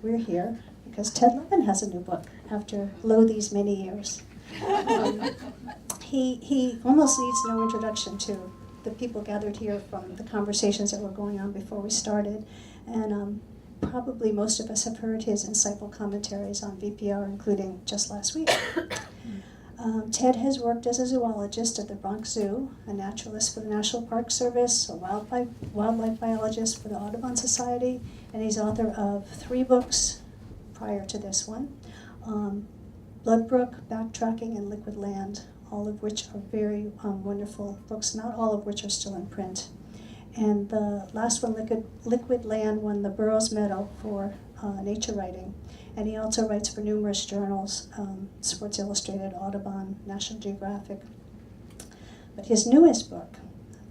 we're here because Ted Levin has a new book after these many years. He almost needs no introduction to the people gathered here from the conversations that were going on before we started. And probably most of us have heard his insightful commentaries on VPR, including just last week. Ted has worked as a zoologist at the Bronx Zoo, a naturalist for the National Park Service, a wildlife biologist for the Audubon Society, and he's author of 3 books prior to this one. Blood Brook, Backtracking, and Liquid Land, all of which are very wonderful books, not all of which are still in print. And the last one, Liquid Land, won the Burroughs Medal for nature writing. And he also writes for numerous journals, Sports Illustrated, Audubon, National Geographic. But his newest book,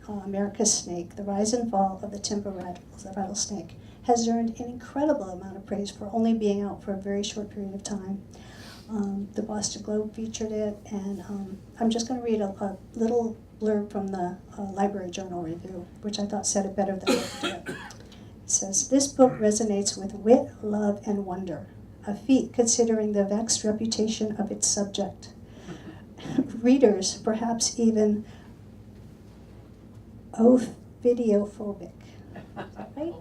America's Snake, The Rise and Fall of the Timber Rattlesnake, has earned an incredible amount of praise for only being out for a very short period of time. The Boston Globe featured it, and I'm just going to read a little blurb from the Library Journal review, which I thought said it better than I did. It says, "This book resonates with wit, love, and wonder, a feat considering the vexed reputation of its subject. Readers, perhaps even ophidiophobic." Right?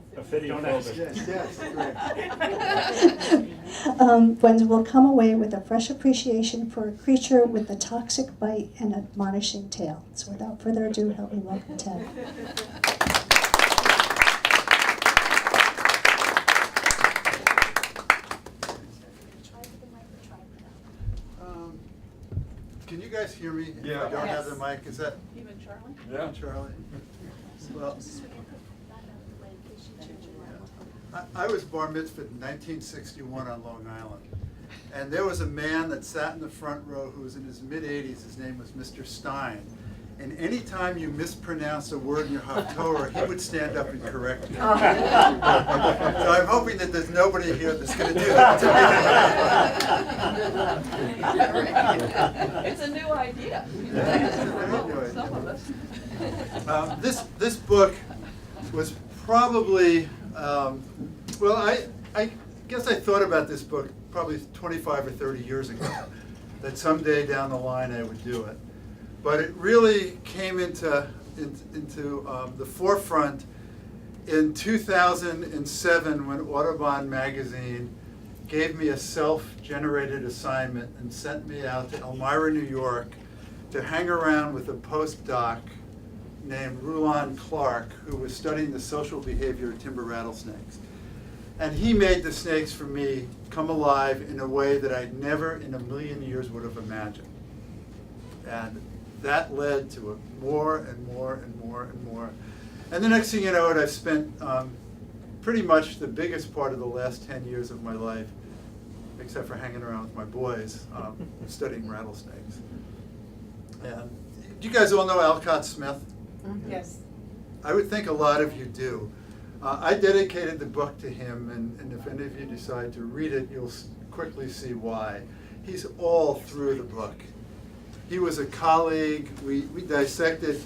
Ones will come away with a fresh appreciation for a creature with a toxic bite and admonishing tail. So without further ado, help me welcome Ted. Can you guys hear me? Yeah. If I don't have the mic, is that? Even Charlie? Yeah. Charlie? Well, I was bar mitzvahed in 1961 on Long Island. And there was a man that sat in the front row who was in his mid-80s. His name was Mr. Stein. And any time you mispronounced a word in your Haftorah, he would stand up and correct you. So I'm hoping that there's nobody here that's going to do that to me. It's a new idea. Some of us. This book was probably, well, I guess I thought about this book probably 25 or 30 years ago, that someday down the line I would do it. But it really came into the forefront in 2007 when Audubon magazine gave me a self-generated assignment and sent me out to Elmira, New York to hang around with a postdoc named Rulon Clark, who was studying the social behavior of timber rattlesnakes. And he made the snakes for me come alive in a way that I never in a million years would have imagined. And that led to more and more and more and more. And the next thing you know, I've spent pretty much the biggest part of the last 10 years of my life, except for hanging around with my boys, studying rattlesnakes. And do you guys all know Alcott Smith? Mm-hmm. Yes. I would think a lot of you do. I dedicated the book to him, and if any of you decide to read it, you'll quickly see why. He's all through the book. He was a colleague. We dissected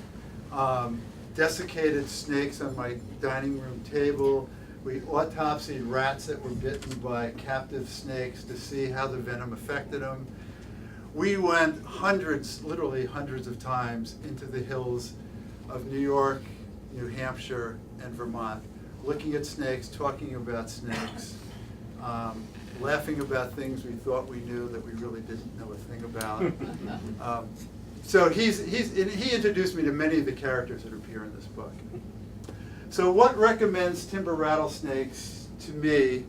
desiccated snakes on my dining room table. We autopsied rats that were bitten by captive snakes to see how the venom affected them. We went hundreds, literally hundreds of times into the hills of New York, New Hampshire, and Vermont, looking at snakes, talking about snakes, laughing about things we thought we knew that we really didn't know a thing about. So he introduced me to many of the characters that appear in this book. So what recommends timber rattlesnakes to me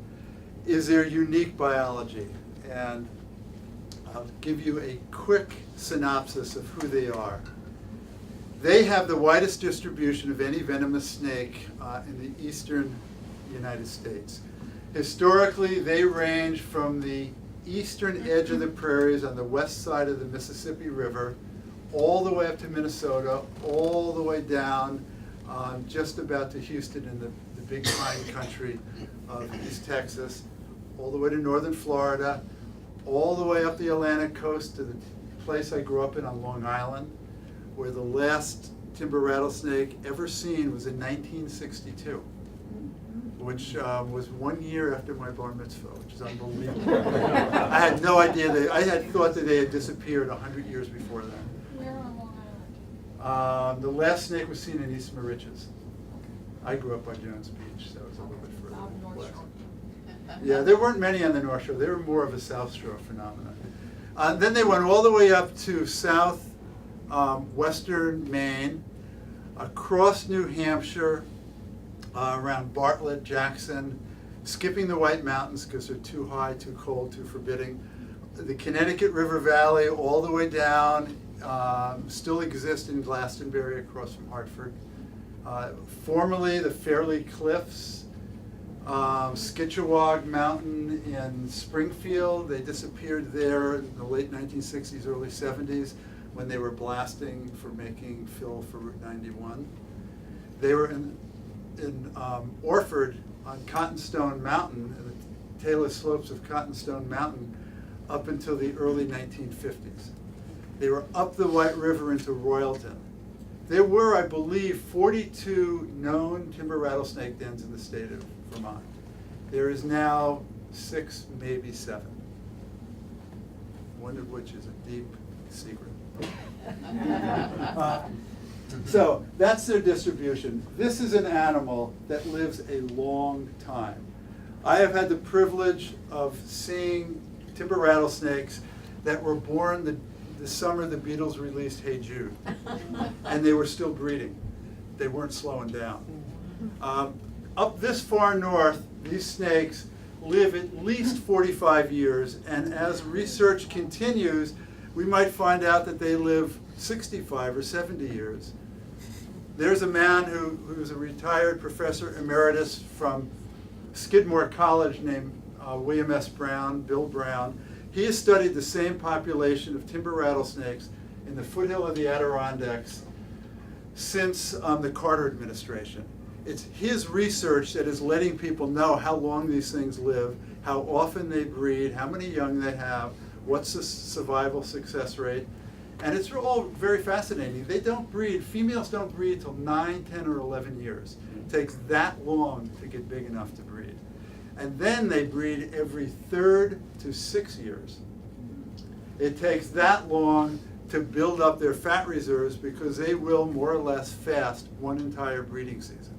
is their unique biology. And I'll give you a quick synopsis of who they are. They have the widest distribution of any venomous snake in the eastern United States. Historically, they range from the eastern edge of the prairies on the west side of the Mississippi River, all the way up to Minnesota, all the way down just about to Houston in the big pine country of East Texas, all the way to northern Florida, all the way up the Atlantic coast to the place I grew up in on Long Island, where the last timber rattlesnake ever seen was in 1962. which was 1 year after my bar mitzvah, which is unbelievable. I had no idea I had thought that they had disappeared 100 years before that. Where on Long Island? The last snake was seen in East Mauritius. I grew up on Jones Beach, so it was a little bit further west. Yeah, there weren't many on the North Shore. They were more of a South Shore phenomenon. Then they went all the way up to south western Maine, across New Hampshire, around Bartlett, Jackson, skipping the White Mountains because they're too high, too cold, too forbidding. The Connecticut River Valley all the way down, still exists in Glastonbury across from Hartford. Formerly the Fairleigh Cliffs, Skitchawag Mountain in Springfield. They disappeared there in the late 1960s, early 70s when they were blasting for making fill for Route 91. They were in Orford on Cottonstone Mountain, and the Taylor slopes of Cottonstone Mountain up until the early 1950s. They were up the White River into Royalton. There were, I believe, 42 known timber rattlesnake dens in the state of Vermont. There is now 6, maybe 7, one of which is a deep secret. So that's their distribution. This is an animal that lives a long time. I have had the privilege of seeing timber rattlesnakes that were born the summer the Beatles released Hey Jude, and they were still breeding. They weren't slowing down. Up this far north, these snakes live at least 45 years, and as research continues, we might find out that they live 65 or 70 years. There's a man who's a retired professor emeritus from Skidmore College named William S. Brown, Bill Brown. He has studied the same population of timber rattlesnakes in the foothill of the Adirondacks since the Carter administration. It's his research that is letting people know how long these things live, how often they breed, how many young they have, what's the survival success rate. And it's all very fascinating. They don't breed, females don't breed till 9, 10, or 11 years. It takes that long to get big enough to breed. And then they breed every 3rd to 6 years. It takes that long to build up their fat reserves because they will more or less fast one entire breeding season.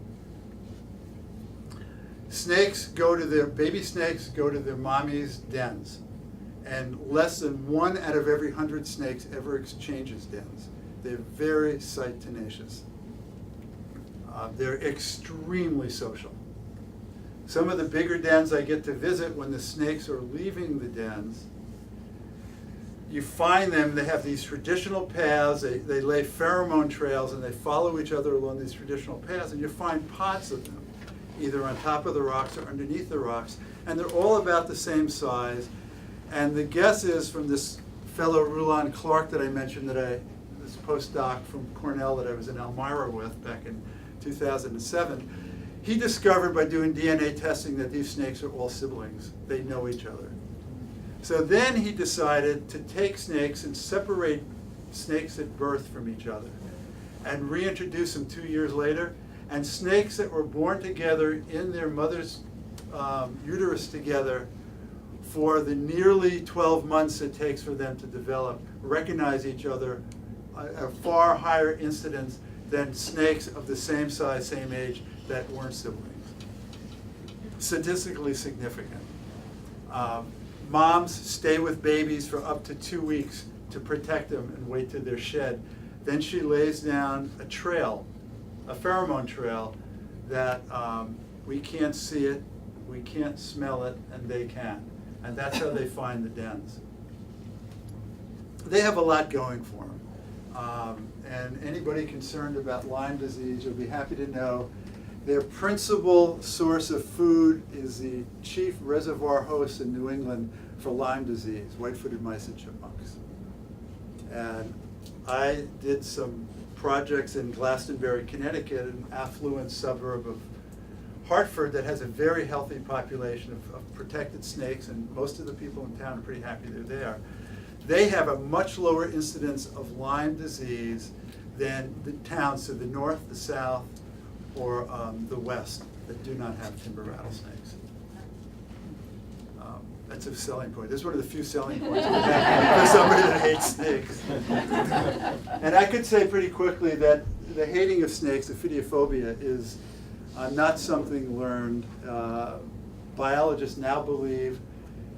Baby snakes go to their mommy's dens. And less than 1 out of every 100 snakes ever exchanges dens. They're very sight tenacious. They're extremely social. Some of the bigger dens I get to visit when the snakes are leaving the dens, you find them, they have these traditional paths, they lay pheromone trails and they follow each other along these traditional paths, and you find pods of them, either on top of the rocks or underneath the rocks, and they're all about the same size. And the guess is from this fellow Rulon Clark that I mentioned, this postdoc from Cornell that I was in Elmira with back in 2007, he discovered by doing DNA testing that these snakes are all siblings. They know each other. So then he decided to take snakes and separate snakes at birth from each other and reintroduce them 2 years later. And snakes that were born together in their mother's uterus together for the nearly 12 months it takes for them to develop, recognize each other a far higher incidence than snakes of the same size, same age that weren't siblings. Statistically significant. Moms stay with babies for up to 2 weeks to protect them and wait till they're shed. Then she lays down a trail, a pheromone trail that we can't see it, we can't smell it, and they can. And that's how they find the dens. They have a lot going for them. And anybody concerned about Lyme disease, you'll be happy to know their principal source of food is the chief reservoir host in New England for Lyme disease, white-footed mice and chipmunks. And I did some projects in Glastonbury, Connecticut, an affluent suburb of Hartford that has a very healthy population of protected snakes, and most of the people in town are pretty happy they're there. They have a much lower incidence of Lyme disease than the towns to the north, the south, or the West that do not have timber rattlesnakes. That's a selling point. This is one of the few selling points for somebody that hates snakes. And I could say pretty quickly that the hating of snakes, ophidiophobia, is not something learned. Biologists now believe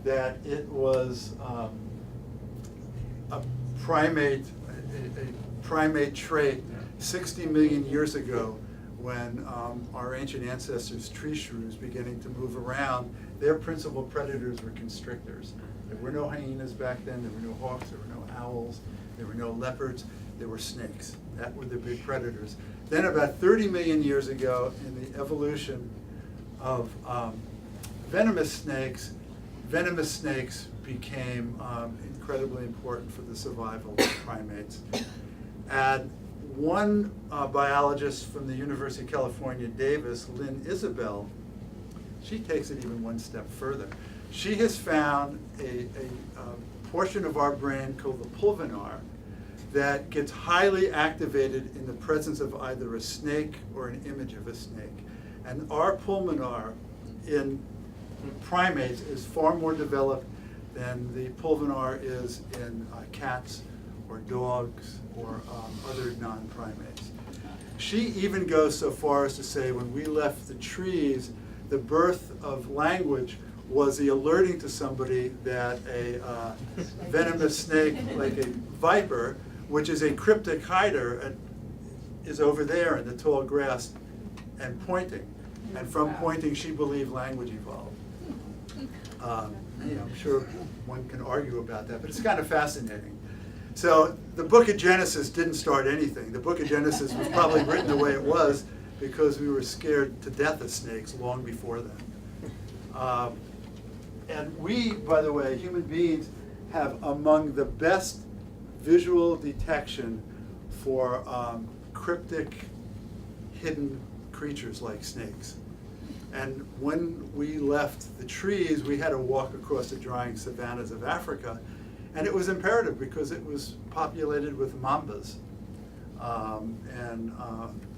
that it was a primate trait 60 million years ago when our ancient ancestors, tree shrews, beginning to move around. Their principal predators were constrictors. There were no hyenas back then, there were no hawks, there were no owls, there were no leopards, there were snakes. That were the big predators. Then about 30 million years ago, in the evolution of venomous snakes became incredibly important for the survival of primates. And one biologist from the University of California, Davis, Lynn Isabel, she takes it even one step further. She has found a portion of our brain called the pulvinar that gets highly activated in the presence of either a snake or an image of a snake. And our pulvinar in primates is far more developed than the pulvinar is in cats or dogs or other non-primates. She even goes so far as to say when we left the trees, the birth of language was the alerting to somebody that a venomous snake, like a viper, which is a cryptic hider, is over there in the tall grass and pointing. And from pointing, she believed language evolved. I'm sure one can argue about that, but it's kind of fascinating. So the book of Genesis didn't start anything. The book of Genesis was probably written the way it was because we were scared to death of snakes long before then. And we, by the way, human beings, have among the best visual detection for cryptic, hidden creatures like snakes. And when we left the trees, we had to walk across the drying savannas of Africa, and it was imperative because it was populated with mambas and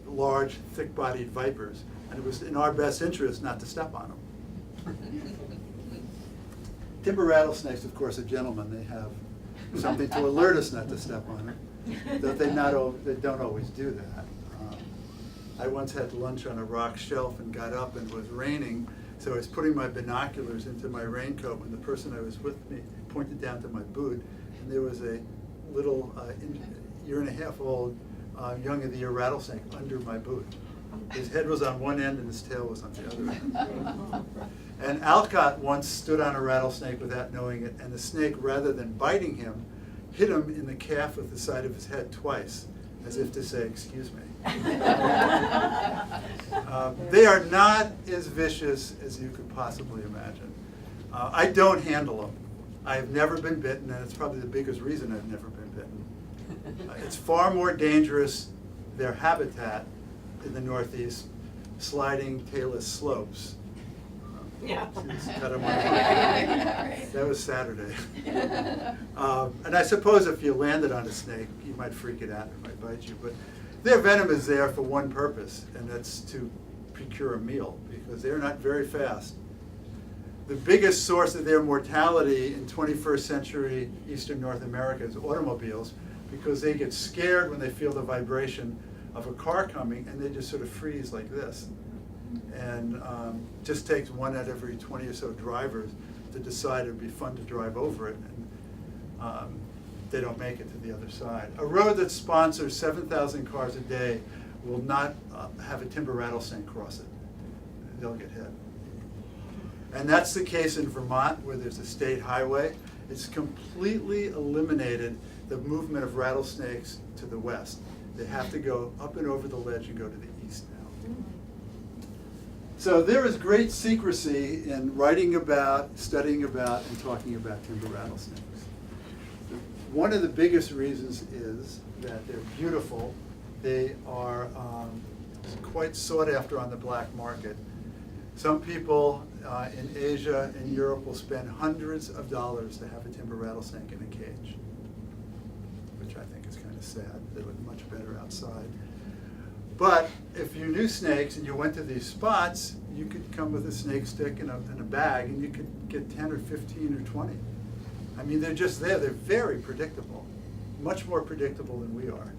large, thick-bodied vipers, and it was in our best interest not to step on them. Timber rattlesnakes, of course, are gentlemen. They have something to alert us not to step on them, though they don't always do that. I once had lunch on a rock shelf and got up and it was raining, so I was putting my binoculars into my raincoat when the person I was with me pointed down to my boot, and there was a little year and a half old young of the year rattlesnake under my boot. His head was on one end and his tail was on the other end. And Alcott once stood on a rattlesnake without knowing it, and the snake, rather than biting him, hit him in the calf with the side of his head twice, as if to say, "Excuse me." They are not as vicious as you could possibly imagine. I don't handle them. I have never been bitten, and it's probably the biggest reason I've never been bitten. It's far more dangerous, their habitat in the Northeast, sliding tailless slopes. Yeah. That was Saturday. And I suppose if you landed on a snake, you might freak it out, it might bite you. But their venom is there for one purpose, and that's to procure a meal, because they're not very fast. The biggest source of their mortality in 21st century Eastern North America is automobiles, because they get scared when they feel the vibration of a car coming, and they just sort of freeze like this. And just takes one out of every 20 or so drivers to decide it would be fun to drive over it, and they don't make it to the other side. A road that sponsors 7,000 cars a day will not have a timber rattlesnake cross it. They'll get hit. And that's the case in Vermont, where there's a state highway. It's completely eliminated the movement of rattlesnakes to the west. They have to go up and over the ledge and go to the east now. So there is great secrecy in writing about, studying about, and talking about timber rattlesnakes. One of the biggest reasons is that they're beautiful. They are quite sought after on the black market. Some people in Asia and Europe will spend hundreds of dollars to have a timber rattlesnake in a cage, which I think is kind of sad. They look much better outside. But if you knew snakes and you went to these spots, you could come with a snake stick and a bag, and you could get 10 or 15 or 20. I mean, they're just there. They're very predictable, much more predictable than we are.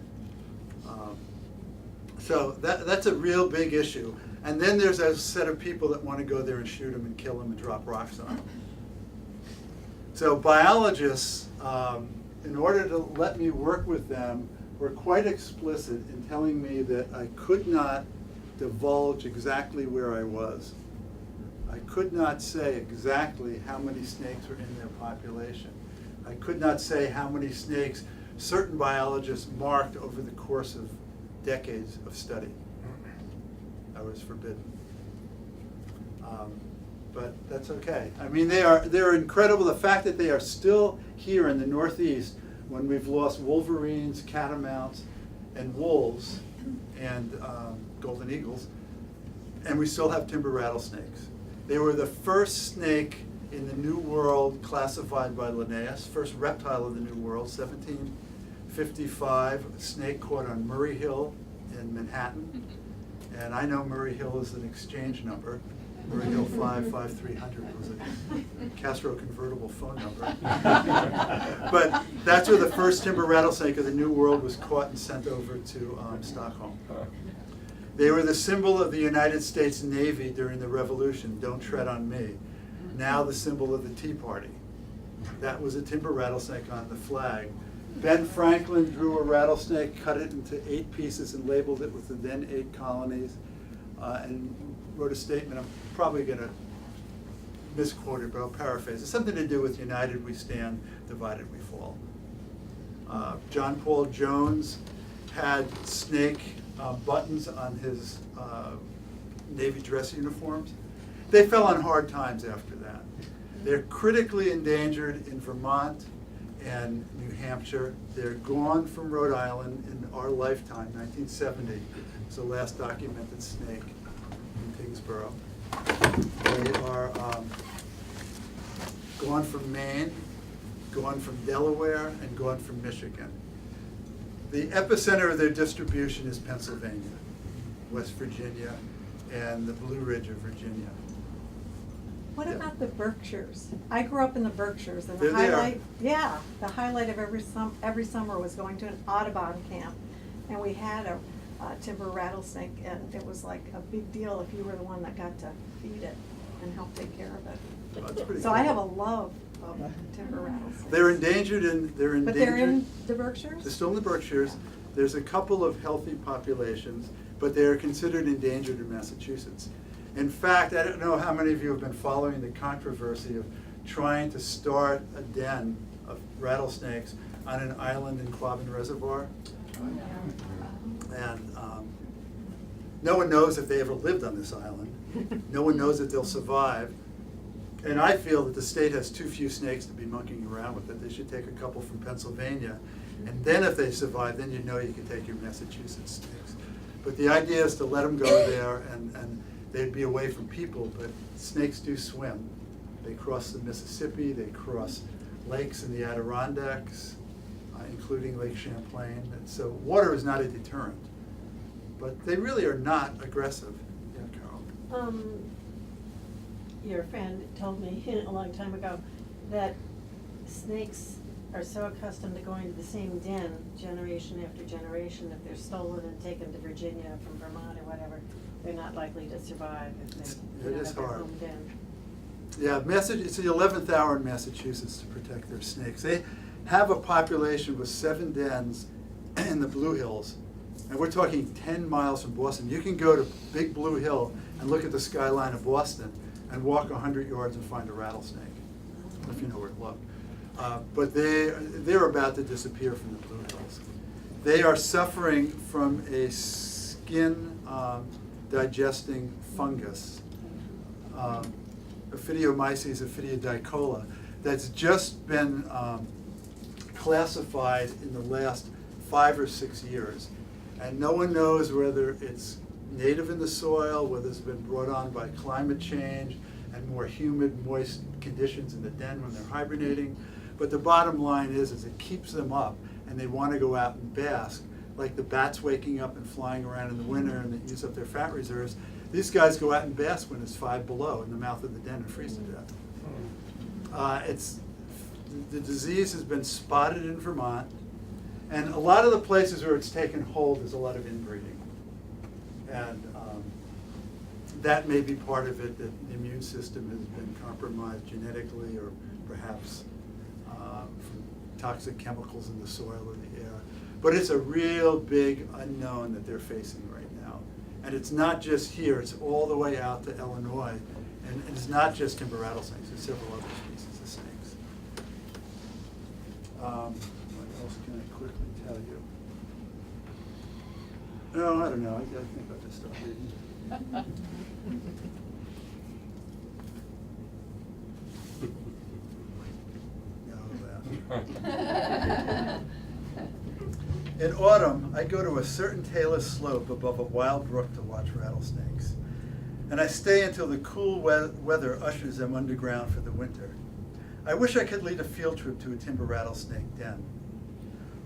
So that's a real big issue. And then there's a set of people that want to go there and shoot them and kill them and drop rocks on them. So biologists, in order to let me work with them, were quite explicit in telling me that I could not divulge exactly where I was. I could not say exactly how many snakes were in their population. I could not say how many snakes certain biologists marked over the course of decades of study. I was forbidden. But that's okay. I mean, they're incredible. The fact that they are still here in the Northeast when we've lost wolverines, catamounts, and wolves, and golden eagles, and we still have timber rattlesnakes. They were the first snake in the New World classified by Linnaeus, first reptile of the New World, 1755, a snake caught on Murray Hill in Manhattan. And I know Murray Hill is an exchange number. Murray Hill 55300 was a Castro convertible phone number. But that's where the first timber rattlesnake of the New World was caught and sent over to Stockholm. They were the symbol of the United States Navy during the Revolution, don't tread on me. Now the symbol of the Tea Party. That was a timber rattlesnake on the flag. Ben Franklin drew a rattlesnake, cut it into 8 pieces and labeled it with the then 8 colonies, and wrote a statement. I'm probably going to misquote it, but I'll paraphrase. It's something to do with united we stand, divided we fall. John Paul Jones had snake buttons on his Navy dress uniforms. They fell on hard times after that. They're critically endangered in Vermont and New Hampshire. They're gone from Rhode Island in our lifetime. 1970 was the last documented snake in Tingsboro. They are gone from Maine, gone from Delaware, and gone from Michigan. The epicenter of their distribution is Pennsylvania, West Virginia, and the Blue Ridge of Virginia. What Yeah. about the Berkshires? I grew up in the Berkshires, and They're the there. highlight of every summer was going to an Audubon camp, and we had a timber rattlesnake, and it was like a big deal if you were the one that got to feed it and help take care of it. Well, that's pretty So cool. I have a love of timber rattlesnakes. They're endangered, and they're endangered. But they're in the Berkshires? They're still in the Berkshires. There's a couple of healthy populations, but they are considered endangered in Massachusetts. In fact, I don't know how many of you have been following the controversy of trying to start a den of rattlesnakes on an island in Quabbin Reservoir. And no one knows if they ever lived on this island. No one knows that they'll survive. And I feel that the state has too few snakes to be monkeying around with it. They should take a couple from Pennsylvania. And then if they survive, then you know you can take your Massachusetts snakes. But the idea is to let them go there, and they'd be away from people, but snakes do swim. They cross the Mississippi, they cross lakes in the Adirondacks, including Lake Champlain. And so water is not a deterrent. But they really are not aggressive. Yeah, Carol. Your friend told me a long time ago that snakes are so accustomed to going to the same den generation after generation, if they're stolen and taken to Virginia from Vermont or whatever, they're not likely to survive if It they're not is at their hard. home den. Yeah, it's the 11th hour in Massachusetts to protect their snakes. They have a population with 7 dens in the Blue Hills. And we're talking 10 miles from Boston. You can go to Big Blue Hill and look at the skyline of Boston and walk 100 yards and find a rattlesnake, if you know where to look. But they're about to disappear from the Blue Hills. They are suffering from a skin digesting fungus, Ophidiomyces ophidiodicola, that's just been classified in the last 5 or 6 years. And no one knows whether it's native in the soil, whether it's been brought on by climate change and more humid, moist conditions in the den when they're hibernating. But the bottom line is it keeps them up, and they want to go out and bask. like the bats waking up and flying around in the winter and that use up their fat reserves. These guys go out and bask when it's 5 below in the mouth of the den and freeze to death. The disease has been spotted in Vermont, and a lot of the places where it's taken hold, there's a lot of inbreeding. And that may be part of it, that the immune system has been compromised genetically or perhaps from toxic chemicals in the soil or the air. But it's a real big unknown that they're facing right now. And it's not just here, it's all the way out to Illinois. And it's not just timber rattlesnakes, there's several other species of snakes. What else can I quickly tell you? No, I don't know, I think I'll just stop reading. In autumn, I go to a certain talus slope above a wild brook to watch rattlesnakes. And I stay until the cool weather ushers them underground for the winter. I wish I could lead a field trip to a timber rattlesnake den.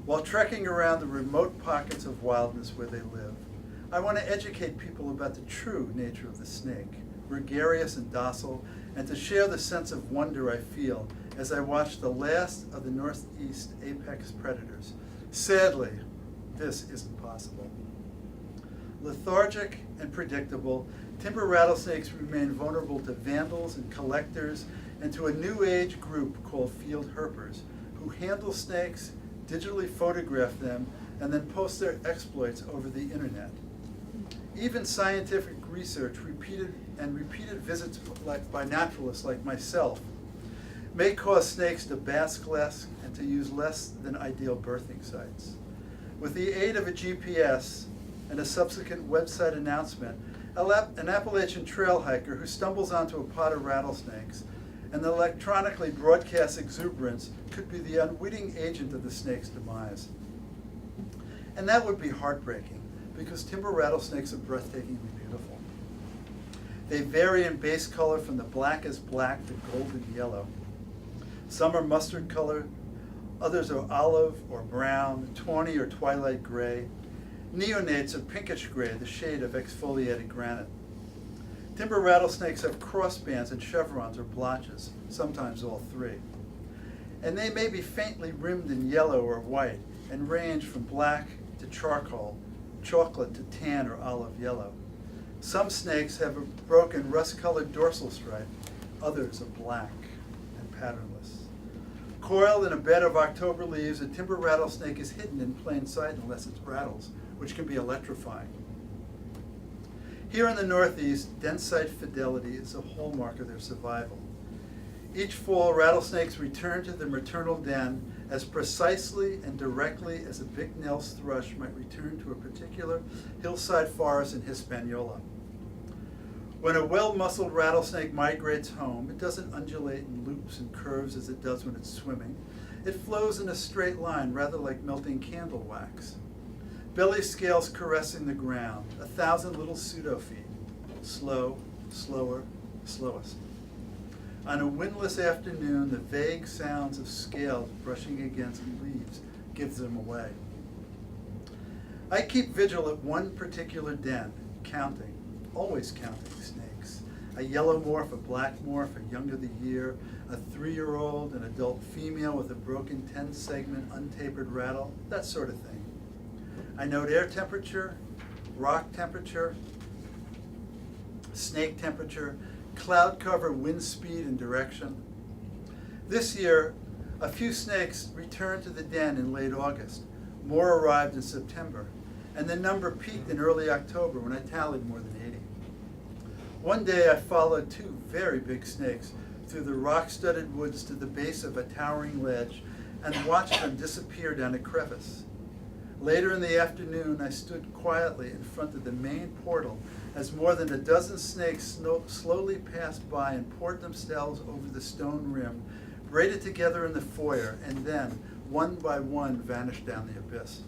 While trekking around the remote pockets of wildness where they live, I want to educate people about the true nature of the snake, gregarious and docile, and to share the sense of wonder I feel as I watch the last of the Northeast apex predators. Sadly, this isn't possible. Lethargic and predictable, timber rattlesnakes remain vulnerable to vandals and collectors and to a new age group called field herpers who handle snakes, digitally photograph them, and then post their exploits over the internet. Even scientific research, repeated visits by naturalists like myself, may cause snakes to bask less and to use less than ideal birthing sites. With the aid of a GPS and a subsequent website announcement, an Appalachian trail hiker who stumbles onto a pod of rattlesnakes and electronically broadcasts exuberance could be the unwitting agent of the snake's demise. And that would be heartbreaking, because timber rattlesnakes are breathtakingly beautiful. They vary in base color from the blackest black to golden yellow. Some are mustard colored, others are olive or brown, tawny or twilight gray. Neonates are pinkish gray, the shade of exfoliated granite. Timber rattlesnakes have crossbands and chevrons or blotches, sometimes all three. And they may be faintly rimmed in yellow or white and range from black to charcoal, chocolate to tan or olive yellow. Some snakes have a broken rust-colored dorsal stripe, others are black and patternless. Coiled in a bed of October leaves, a timber rattlesnake is hidden in plain sight unless it rattles, which can be electrifying. Here in the Northeast, den site fidelity is a hallmark of their survival. Each fall, rattlesnakes return to their maternal den as precisely and directly as a Bicknell's thrush might return to a particular hillside forest in Hispaniola. When a well-muscled rattlesnake migrates home, it doesn't undulate in loops and curves as it does when it's swimming. It flows in a straight line, rather like melting candle wax. Belly scales caressing the ground, 1,000 little pseudo-feet. Slow, slower, slowest. On a windless afternoon, the vague sounds of scales brushing against leaves gives them away. I keep vigil at one particular den, counting, always counting snakes. A yellow morph, a black morph, a young of the year, a 3-year-old, an adult female with a broken 10-segment untapered rattle, that sort of thing. I note air temperature, rock temperature, snake temperature, cloud cover, wind speed, and direction. This year, a few snakes returned to the den in late August. More arrived in September, and the number peaked in early October when I tallied more than 80. One day I followed 2 very big snakes through the rock-studded woods to the base of a towering ledge and watched them disappear down a crevice. Later in the afternoon, I stood quietly in front of the main portal as more than a dozen snakes slowly passed by and poured themselves over the stone rim, braided together in the foyer, and then, one by one, vanished down the abyss.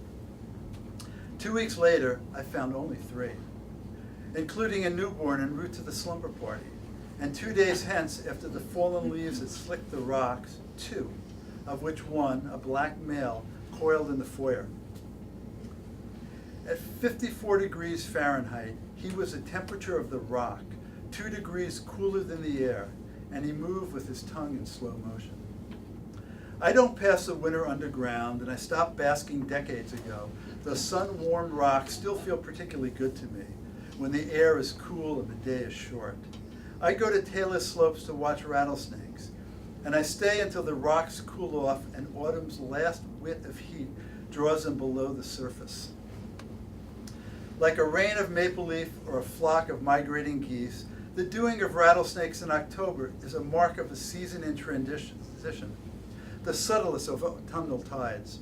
2 weeks later, I found only 3, including a newborn en route to the slumber party. And 2 days hence, after the fallen leaves had slicked the rocks, 2, of which one, a black male, coiled in the foyer. At 54 degrees Fahrenheit, he was the temperature of the rock, 2 degrees cooler than the air, and he moved with his tongue in slow motion. I don't pass the winter underground, and I stopped basking decades ago. The sun-warmed rocks still feel particularly good to me when the air is cool and the day is short. I go to tailless slopes to watch rattlesnakes, and I stay until the rocks cool off and autumn's last whit of heat draws them below the surface. Like a rain of maple leaf or a flock of migrating geese, the doing of rattlesnakes in October is a mark of a season in transition, the subtlest of autumnal tides.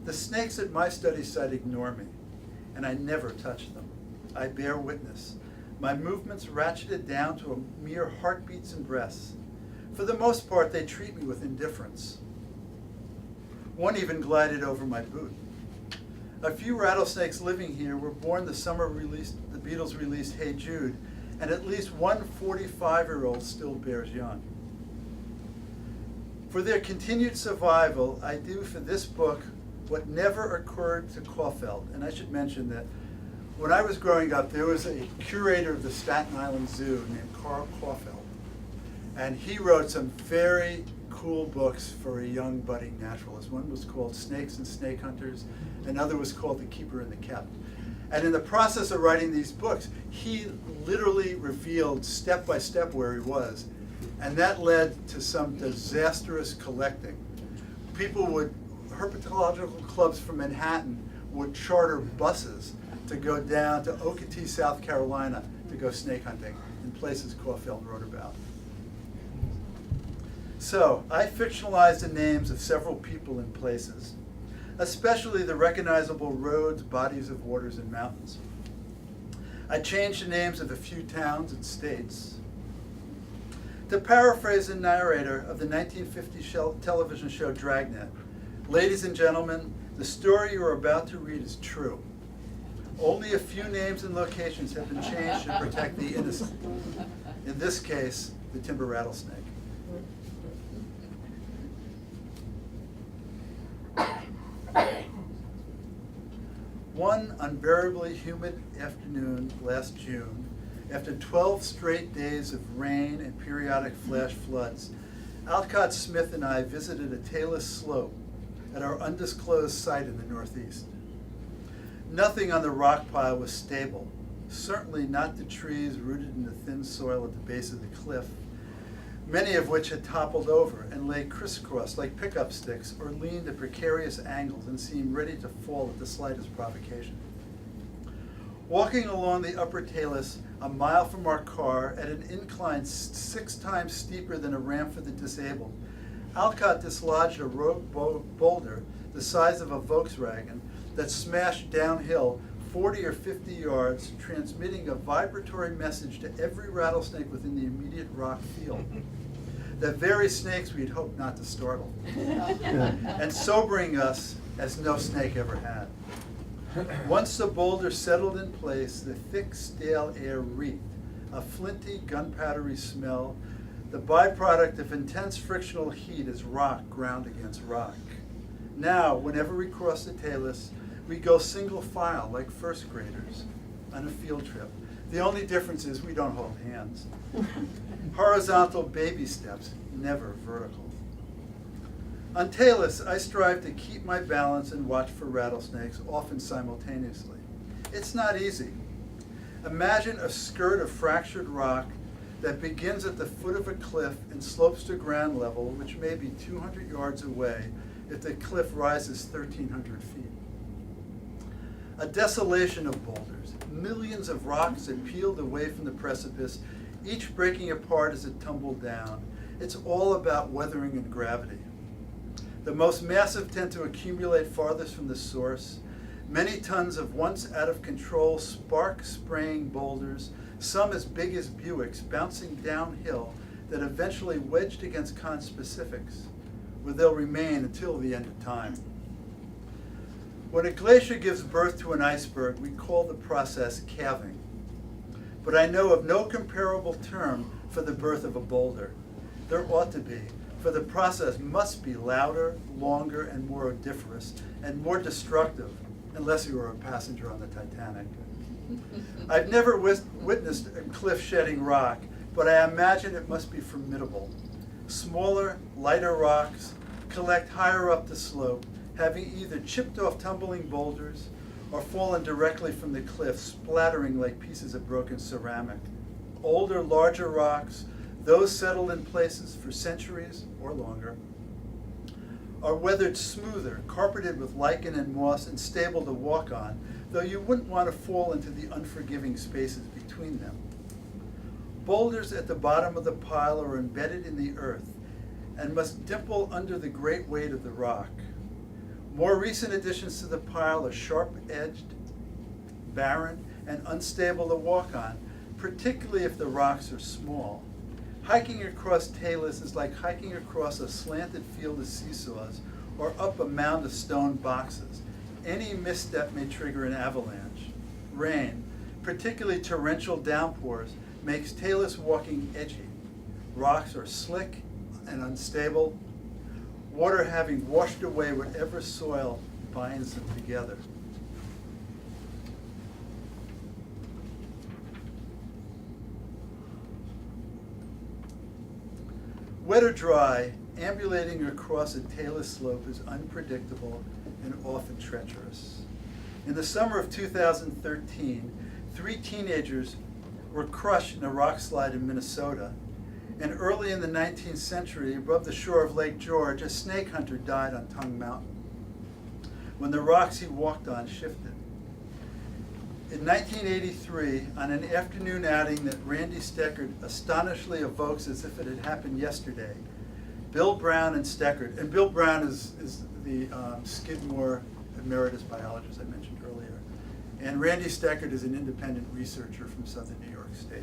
The snakes at my study site ignore me, and I never touch them. I bear witness. My movements ratcheted down to a mere heartbeats and breaths. For the most part, they treat me with indifference. One even glided over my boot. A few rattlesnakes living here were born the summer the Beatles released Hey Jude, and at least one 45-year-old still bears young. For their continued survival, I do for this book what never occurred to Caulfield. And I should mention that when I was growing up, there was a curator of the Staten Island Zoo named Carl Caulfield. And he wrote some very cool books for a young budding naturalist. One was called Snakes and Snake Hunters, another was called The Keeper and the Kept. And in the process of writing these books, he literally revealed step by step where he was. And that led to some disastrous collecting. Herpetological clubs from Manhattan would charter buses to go down to Okatee, South Carolina to go snake hunting in places Caulfield wrote about. So I fictionalized the names of several people and places, especially the recognizable roads, bodies of waters, and mountains. I changed the names of a few towns and states. To paraphrase the narrator of the 1950 television show Dragnet, ladies and gentlemen, the story you are about to read is true. Only a few names and locations have been changed to protect the innocent. In this case, the timber rattlesnake. One unbearably humid afternoon last June, after 12 straight days of rain and periodic flash floods, Alcott Smith and I visited a tailless slope at our undisclosed site in the Northeast. Nothing on the rock pile was stable, certainly not the trees rooted in the thin soil at the base of the cliff, many of which had toppled over and lay crisscrossed like pickup sticks or leaned at precarious angles and seemed ready to fall at the slightest provocation. Walking along the upper talus a mile from our car at an incline 6 times steeper than a ramp for the disabled, Alcott dislodged a rogue boulder the size of a Volkswagen that smashed downhill 40 or 50 yards, transmitting a vibratory message to every rattlesnake within the immediate rock field. The very snakes we'd hoped not to startle, and sobering us as no snake ever had. Once the boulder settled in place, the thick, stale air reeked, a flinty, gunpowdery smell, the byproduct of intense frictional heat as rock ground against rock. Now, whenever we cross the talus, we go single file like first graders on a field trip. The only difference is we don't hold hands. Horizontal baby steps, never vertical. On talus, I strive to keep my balance and watch for rattlesnakes, often simultaneously. It's not easy. Imagine a skirt of fractured rock that begins at the foot of a cliff and slopes to ground level, which may be 200 yards away if the cliff rises 1,300 feet. A desolation of boulders, millions of rocks that peeled away from the precipice, each breaking apart as it tumbled down. It's all about weathering and gravity. The most massive tend to accumulate farthest from the source. Many tons of once out of control spark-spraying boulders, some as big as Buicks, bouncing downhill that eventually wedged against conspecifics, where they'll remain until the end of time. When a glacier gives birth to an iceberg, we call the process calving. But I know of no comparable term for the birth of a boulder. There ought to be, for the process must be louder, longer, and more odoriferous, and more destructive, unless you were a passenger on the Titanic. I've never witnessed a cliff-shedding rock, but I imagine it must be formidable. Smaller, lighter rocks collect higher up the slope, having either chipped off tumbling boulders or fallen directly from the cliff, splattering like pieces of broken ceramic. Older, larger rocks, those settled in places for centuries or longer, are weathered smoother, carpeted with lichen and moss, and stable to walk on, though you wouldn't want to fall into the unforgiving spaces between them. Boulders at the bottom of the pile are embedded in the earth and must dimple under the great weight of the rock. More recent additions to the pile are sharp-edged, barren, and unstable to walk on, particularly if the rocks are small. Hiking across Talus is like hiking across a slanted field of seesaws or up a mound of stone boxes. Any misstep may trigger an avalanche. Rain, particularly torrential downpours, makes Talus walking edgy. Rocks are slick and unstable, water having washed away whatever soil binds them together. Wet or dry, ambulating across a Talus slope is unpredictable and often treacherous. In the summer of 2013, 3 teenagers were crushed in a rock slide in Minnesota, and early in the 19th century, above the shore of Lake George, a snake hunter died on Tongue Mountain when the rocks he walked on shifted. In 1983, on an afternoon outing that Randy Steckert astonishingly evokes as if it had happened yesterday, Bill Brown and Steckert, and Bill Brown is the Skidmore emeritus biologist I mentioned earlier, and Randy Steckert is an independent researcher from southern New York State,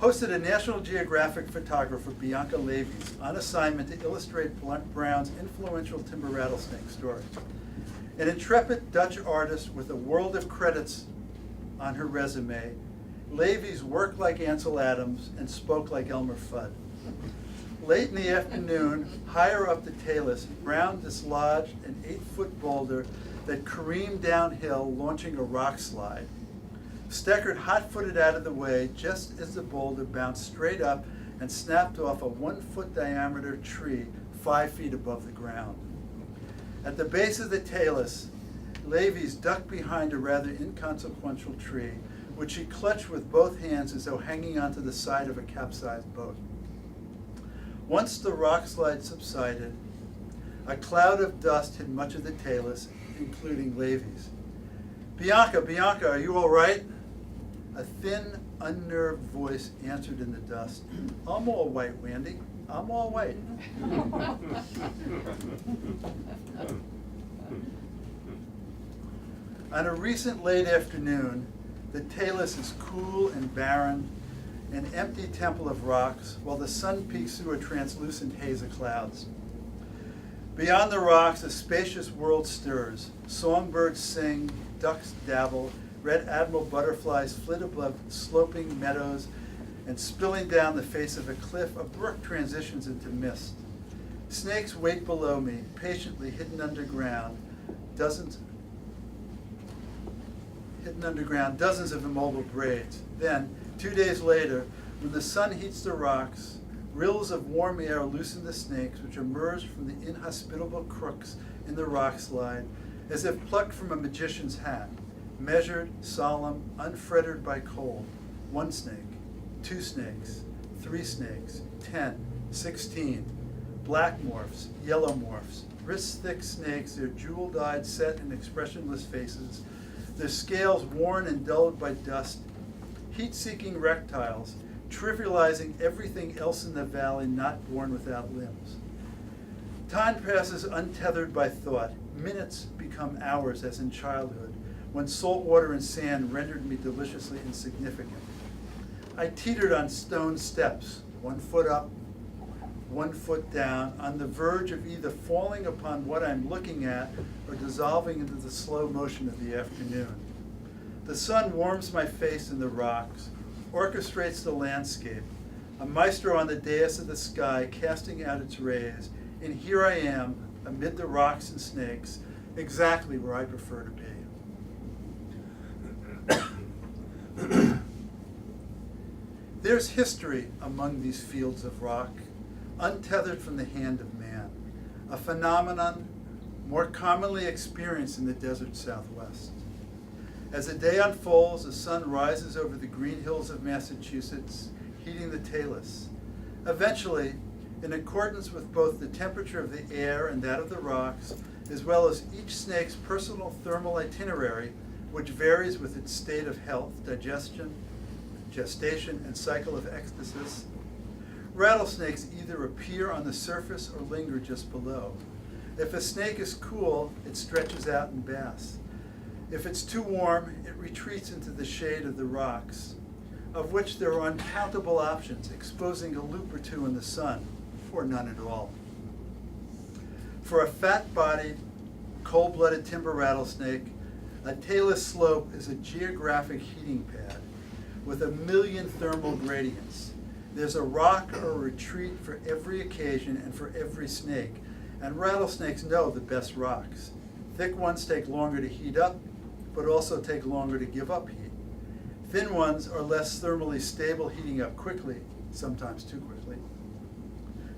hosted a National Geographic photographer, Bianca Levy's, on assignment to illustrate Brown's influential timber rattlesnake story. An intrepid Dutch artist with a world of credits on her resume, Levy's worked like Ansel Adams and spoke like Elmer Fudd. Late in the afternoon, higher up the Talus, Brown dislodged an 8-foot boulder that careened downhill, launching a rock slide. Steckert hot-footed out of the way just as the boulder bounced straight up and snapped off a 1-foot diameter tree 5 feet above the ground. At the base of the Talus, Levy's ducked behind a rather inconsequential tree, which he clutched with both hands as though hanging onto the side of a capsized boat. Once the rock slide subsided, a cloud of dust hid much of the Talus, including Levy's. Bianca, are you all right?" A thin, unnerved voice answered in the dust. "I'm all right, Randy. I'm all right." On a recent late afternoon, the Talus is cool and barren, an empty temple of rocks, while the sun peeks through a translucent haze of clouds. Beyond the rocks, a spacious world stirs. Songbirds sing, ducks dabble, red admiral butterflies flit above sloping meadows, and spilling down the face of a cliff, a brook transitions into mist. Snakes wait below me, patiently hidden underground, dozens of immobile braids. Then, 2 days later, when the sun heats the rocks, rills of warm air loosen the snakes, which emerge from the inhospitable crooks in the rock slide, as if plucked from a magician's hat, measured, solemn, unfrettered by cold. 1 snake, 2 snakes, 3 snakes, 10, 16, black morphs, yellow morphs, wrist-thick snakes, their jewel-dyed, set and expressionless faces, their scales worn and dulled by dust, heat-seeking reptiles, trivializing everything else in the valley not born without limbs. Time passes untethered by thought. Minutes become hours as in childhood, when salt water and sand rendered me deliciously insignificant. I teetered on stone steps, 1 foot up, 1 foot down, on the verge of either falling upon what I'm looking at or dissolving into the slow motion of the afternoon. The sun warms my face in the rocks, orchestrates the landscape, a maestro on the dais of the sky casting out its rays, and here I am, amid the rocks and snakes, exactly where I prefer to be. There's history among these fields of rock, untethered from the hand of man, a phenomenon more commonly experienced in the desert Southwest. As the day unfolds, the sun rises over the green hills of Massachusetts, heating the talus. Eventually, in accordance with both the temperature of the air and that of the rocks, as well as each snake's personal thermal itinerary, which varies with its state of health, digestion, gestation, and cycle of ectasis, rattlesnakes either appear on the surface or linger just below. If a snake is cool, it stretches out and basks. If it's too warm, it retreats into the shade of the rocks, of which there are uncountable options, exposing a loop or two in the sun, or none at all. For a fat-bodied, cold-blooded timber rattlesnake, a talus slope is a geographic heating pad with 1 million thermal gradients. There's a rock or a retreat for every occasion and for every snake, and rattlesnakes know the best rocks. Thick ones take longer to heat up, but also take longer to give up heat. Thin ones are less thermally stable, heating up quickly, sometimes too quickly,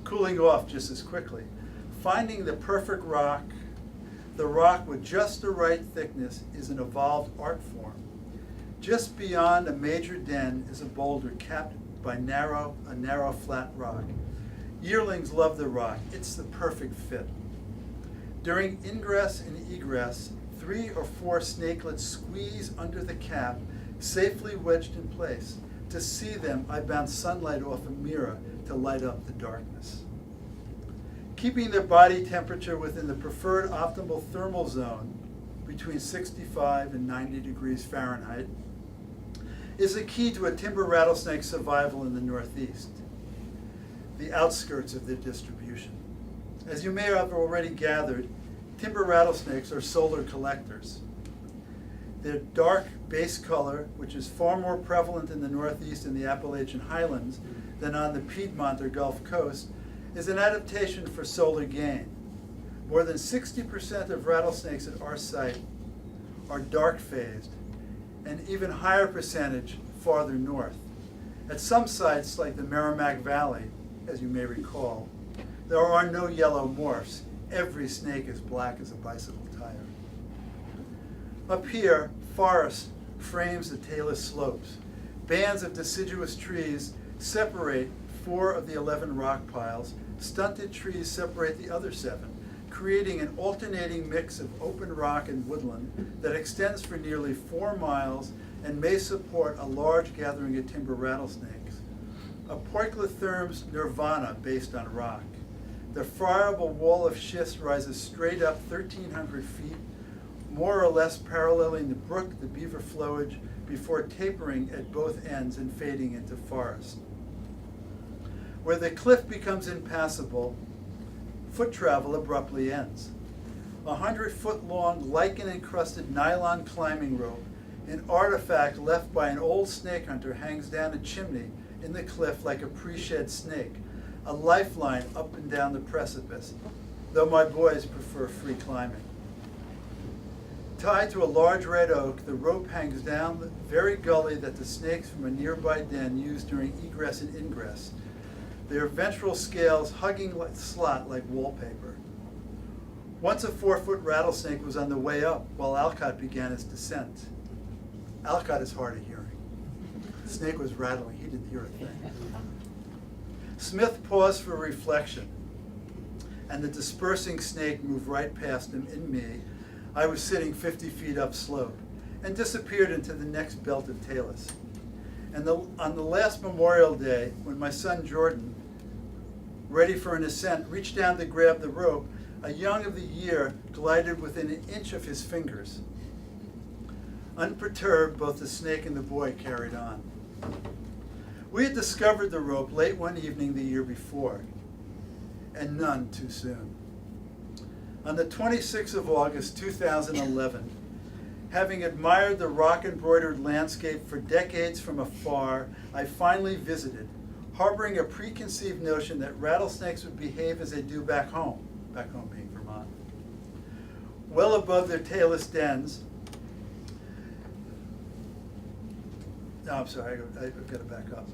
cooling off just as quickly. Finding the perfect rock, the rock with just the right thickness, is an evolved art form. Just beyond a major den is a boulder capped by a narrow flat rock. Yearlings love the rock. It's the perfect fit. During ingress and egress, 3 or 4 snakelets squeeze under the cap, safely wedged in place. To see them, I bounce sunlight off a mirror to light up the darkness. Keeping their body temperature within the preferred optimal thermal zone, between 65 and 90 degrees Fahrenheit, is the key to a timber rattlesnake survival in the Northeast, the outskirts of their distribution. As you may have already gathered, timber rattlesnakes are solar collectors. Their dark base color, which is far more prevalent in the Northeast and the Appalachian Highlands than on the Piedmont or Gulf Coast, is an adaptation for solar gain. More than 60% of rattlesnakes at our site are dark-phased, and even higher percentage farther north. At some sites, like the Merrimack Valley, as you may recall, there are no yellow morphs. Every snake is black as a bicycle tire. Up here, forest frames the talus slopes. Bands of deciduous trees separate 4 of the 11 rock piles. Stunted trees separate the other 7, creating an alternating mix of open rock and woodland that extends for nearly 4 miles and may support a large gathering of timber rattlesnakes. A Poikilotherm's nirvana based on rock. The friable wall of schist rises straight up 1,300 feet, more or less paralleling the brook, the beaver flowage, before tapering at both ends and fading into forest. Where the cliff becomes impassable, foot travel abruptly ends. A 100-foot-long lichen-encrusted nylon climbing rope, an artifact left by an old snake hunter, hangs down a chimney in the cliff like a pre-shed snake, a lifeline up and down the precipice, though my boys prefer free climbing. Tied to a large red oak, the rope hangs down the very gully that the snakes from a nearby den use during egress and ingress, their ventral scales hugging the slot like wallpaper. Once a 4-foot rattlesnake was on the way up while Alcott began its descent. Alcott is hard of hearing. The snake was rattling, he didn't hear a thing. Smith paused for reflection, and the dispersing snake moved right past him and me. I was sitting 50 feet upslope, and disappeared into the next belt of talus. And on the last Memorial Day, when my son Jordan, ready for an ascent, reached down to grab the rope, a young of the year glided within an inch of his fingers. Unperturbed, both the snake and the boy carried on. We had discovered the rope late one evening the year before, and none too soon. On the 26th of August, 2011, having admired the rock-embroidered landscape for decades from afar, I finally visited, harboring a preconceived notion that rattlesnakes would behave as they do back home being Vermont. well above their tailless dens. No, I'm sorry, I've got to back up.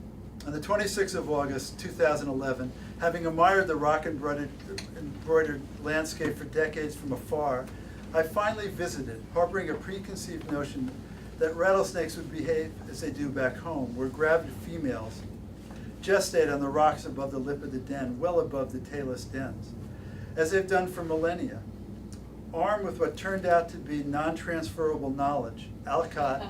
On the 26th of August, 2011, having admired the rock-embroidered landscape for decades from afar, I finally visited, harboring a preconceived notion that rattlesnakes would behave as they do back home, where gravid females gestate on the rocks above the lip of the den, well above the tailless dens, as they've done for millennia. Armed with what turned out to be non-transferable knowledge, Alcott,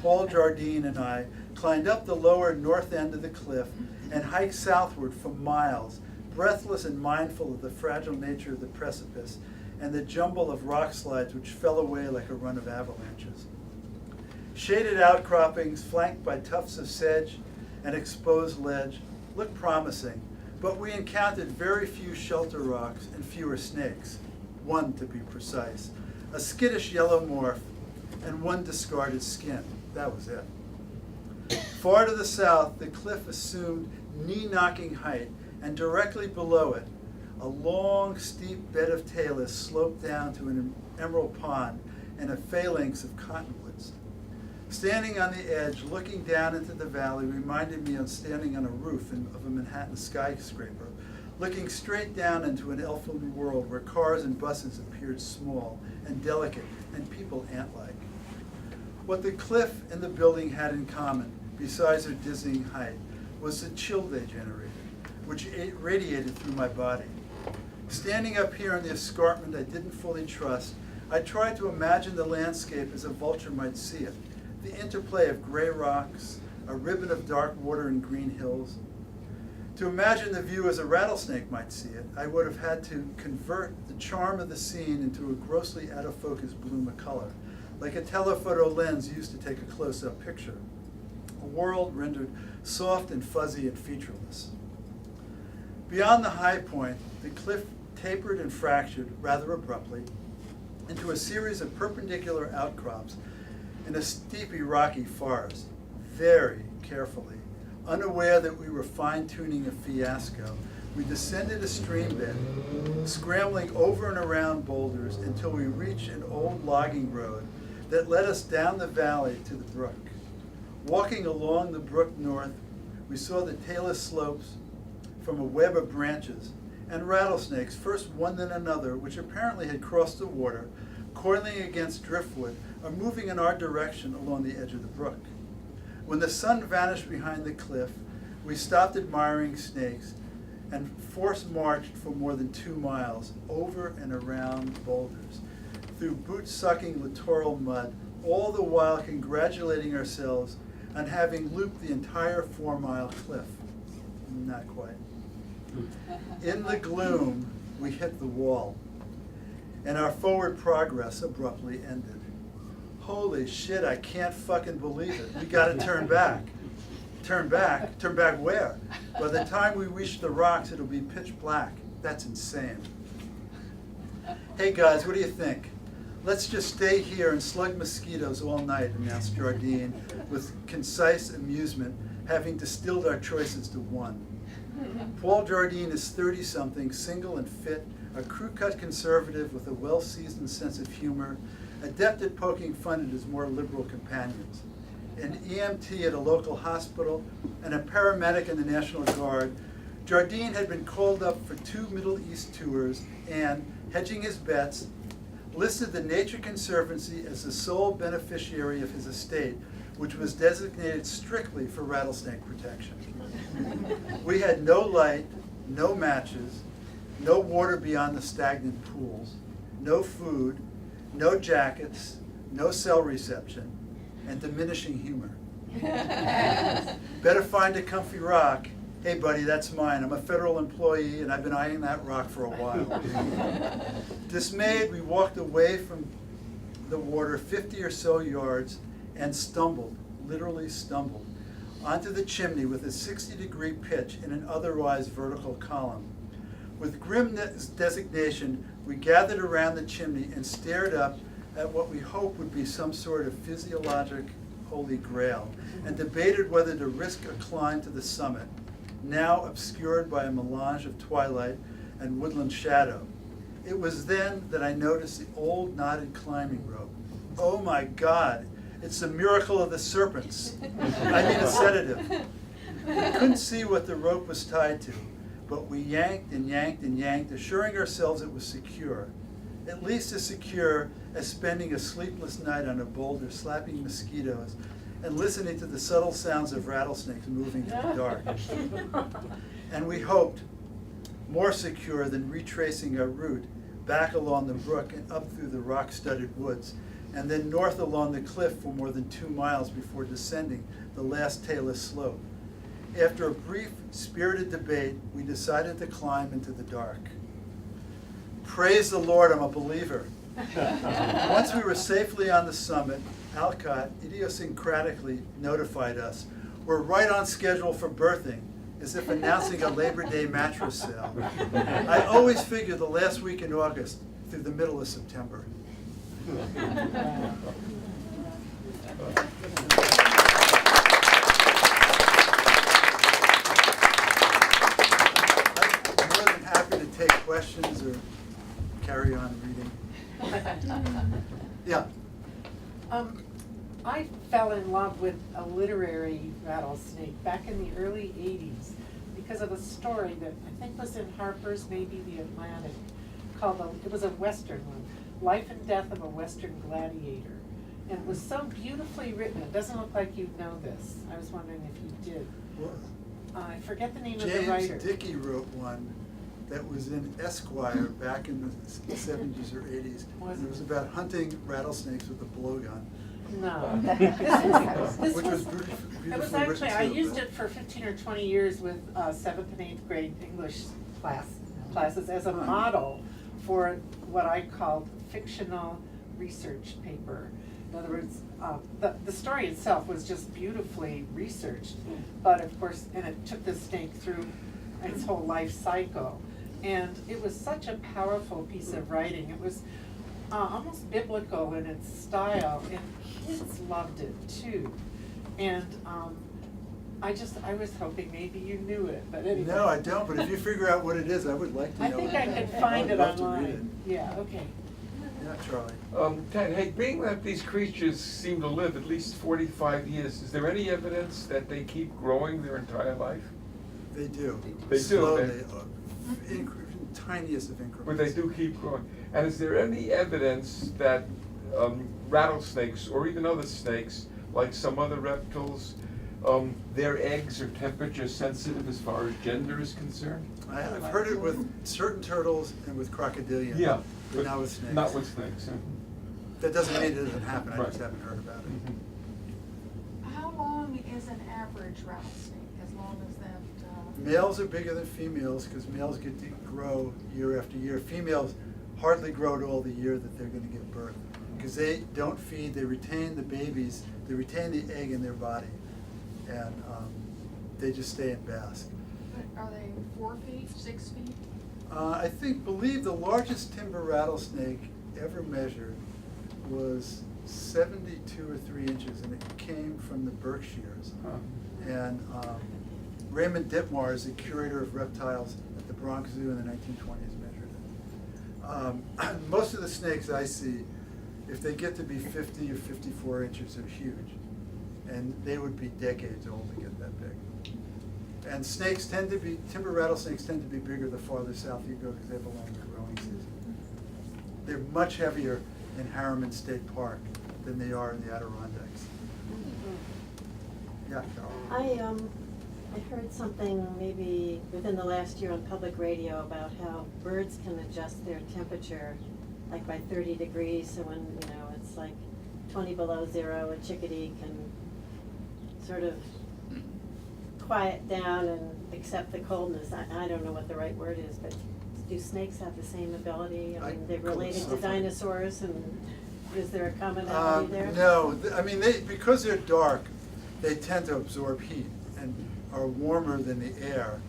Paul Jardine, and I climbed up the lower north end of the cliff and hiked southward for miles, breathless and mindful of the fragile nature of the precipice and the jumble of rock slides which fell away like a run of avalanches. Shaded outcroppings flanked by tufts of sedge and exposed ledge looked promising, but we encountered very few shelter rocks and fewer snakes, one to be precise, a skittish yellow morph, and one discarded skin. That was it. Far to the south, the cliff assumed knee-knocking height, and directly below it, a long, steep bed of talus sloped down to an emerald pond and a phalanx of cottonwoods. Standing on the edge, looking down into the valley, reminded me of standing on a roof of a Manhattan skyscraper, looking straight down into an elfin world where cars and buses appeared small and delicate and people ant-like. What the cliff and the building had in common, besides their dizzying height, was the chill they generated, which radiated through my body. Standing up here on the escarpment I didn't fully trust, I tried to imagine the landscape as a vulture might see it, the interplay of gray rocks, a ribbon of dark water and green hills. To imagine the view as a rattlesnake might see it, I would have had to convert the charm of the scene into a grossly out-of-focus bloom of color, like a telephoto lens used to take a close-up picture, a world rendered soft and fuzzy and featureless. Beyond the high point, the cliff tapered and fractured, rather abruptly, into a series of perpendicular outcrops in a steepy rocky forest, very carefully. Unaware that we were fine-tuning a fiasco, we descended a stream bed, scrambling over and around boulders until we reached an old logging road that led us down the valley to the brook. Walking along the brook north, we saw the tailless slopes from a web of branches, and rattlesnakes, first one then another, which apparently had crossed the water, coiling against driftwood, are moving in our direction along the edge of the brook. When the sun vanished behind the cliff, we stopped admiring snakes and force marched for more than 2 miles over and around boulders, through boot-sucking littoral mud, all the while congratulating ourselves on having looped the entire 4-mile cliff. Not quite. In the gloom, we hit the wall, and our forward progress abruptly ended. Holy shit, I can't fucking believe it. We gotta turn back. Turn back? Turn back where? By the time we reach the rocks, it'll be pitch black. That's insane. Hey guys, what do you think? Let's just stay here and slug mosquitoes all night, announced Jardine with concise amusement, having distilled our choices to one. Paul Jardine is 30-something, single and fit, a crew-cut conservative with a well-seasoned sense of humor, adept at poking fun at his more liberal companions. An EMT at a local hospital and a paramedic in the National Guard, Jardine had been called up for 2 Middle East tours and, hedging his bets, listed the Nature Conservancy as the sole beneficiary of his estate, which was designated strictly for rattlesnake protection. We had no light, no matches, no water beyond the stagnant pools, no food, no jackets, no cell reception, and diminishing humor. Better find a comfy rock. Hey buddy, that's mine. I'm a federal employee and I've been eyeing that rock for a while. Dismayed, we walked away from the water 50 or so yards and stumbled, literally stumbled, onto the chimney with a 60-degree pitch in an otherwise vertical column. With grim designation, we gathered around the chimney and stared up at what we hoped would be some sort of physiologic holy grail, and debated whether to risk a climb to the summit, now obscured by a melange of twilight and woodland shadow. It was then that I noticed the old knotted climbing rope. Oh my God, it's the miracle of the serpents. I need a sedative. We couldn't see what the rope was tied to, but we yanked and yanked and yanked, assuring ourselves it was secure. At least as secure as spending a sleepless night on a boulder, slapping mosquitoes, and listening to the subtle sounds of rattlesnakes moving through the dark. And we hoped, more secure than retracing our route back along the brook and up through the rock-studded woods, and then north along the cliff for more than 2 miles before descending the last tailless slope. After a brief, spirited debate, we decided to climb into the dark. Praise the Lord, I'm a believer. Once we were safely on the summit, Alcott idiosyncratically notified us, we're right on schedule for birthing, as if announcing a Labor Day mattress sale. I always figure the last week in August through the middle of September. I'm more than happy to take questions or carry on reading. Yeah. I fell in love with a literary rattlesnake back in the early '80s because of a story that I think was in Harper's, maybe the Atlantic, it was a Western one, Life and Death of a Western Gladiator. And it was so beautifully written. It doesn't look like you'd know this. I was wondering if you did. Well, I forget the name of the James writer. Dickey wrote one that was in Esquire back in the 70s or 80s. And it was about hunting rattlesnakes with a blowgun. No. This Which was it was beautifully actually, written I too, used but- it for 15 or 20 years with 7th and 8th grade English classes as a model for what I called fictional research paper. In other words, the story itself was just beautifully researched, but of course, and it took the snake through its whole life cycle. And it was such a powerful piece of writing. It was almost biblical in its style, and kids loved it too. And I was hoping maybe you knew it, but anyway. No, I don't, but if you figure out what it is, I would like to know. I think it. I could find it I'd love to read online. Yeah, okay. Yeah, Charlie. Ted, hey, being that these creatures seem to live at least 45 years, is there any evidence that they keep growing their entire life? They do. They do, Slowly, they- tiniest of increments. But they do keep growing. And is there any evidence that rattlesnakes, or even other snakes, like some other reptiles, their eggs are temperature sensitive as far as gender is concerned? I've heard it with certain turtles and with crocodilians. Yeah. But not with snakes. Not with snakes, yeah. That doesn't mean it doesn't happen, I just Right. haven't heard about it. How long is an average rattlesnake, as long as that, Males are bigger than females because males get to grow year after year. Females hardly grow at all the year that they're going to give birth because they don't feed, they retain the babies, they retain the egg in their body, and they just stay and bask. are they 4 feet, 6 feet? I believe the largest timber rattlesnake ever measured was 72 or 3 inches, and it came from the Berkshires. And Raymond Ditmar is the curator of reptiles at the Bronx Zoo in the 1920s, measured it. Most of the snakes I see, if they get to be 50 or 54 inches, they're huge. And they would be decades old to get that big. And timber rattlesnakes tend to be bigger the farther south you go because they have a longer growing season. They're much heavier in Harriman State Park than they are in the Adirondacks. Yeah, Carol. I heard something maybe within the last year on public radio about how birds can adjust their temperature like by 30 degrees, so when, it's like 20 below zero, a chickadee can sort of quiet down and accept the coldness. I don't know what the right word is, but do snakes have the same ability? I mean, they're related to dinosaurs, and is there a commonality there? No, because they're dark, they tend to absorb heat and are warmer than the air.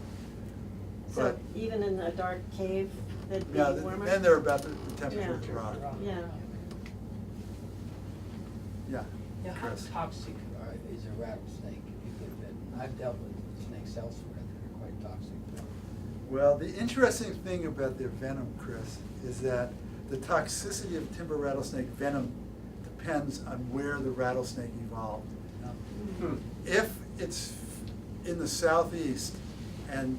So But even in a dark cave, they'd be yeah, warmer? then they're about the temperature Yeah. of the rock. Yeah. Yeah. Yeah, how Chris. toxic is a rattlesnake if you get bitten? I've dealt with snakes elsewhere that are quite toxic. Well, the interesting thing about their venom, Chris, is that the toxicity of timber rattlesnake venom depends on where the rattlesnake evolved. If it's in the southeast and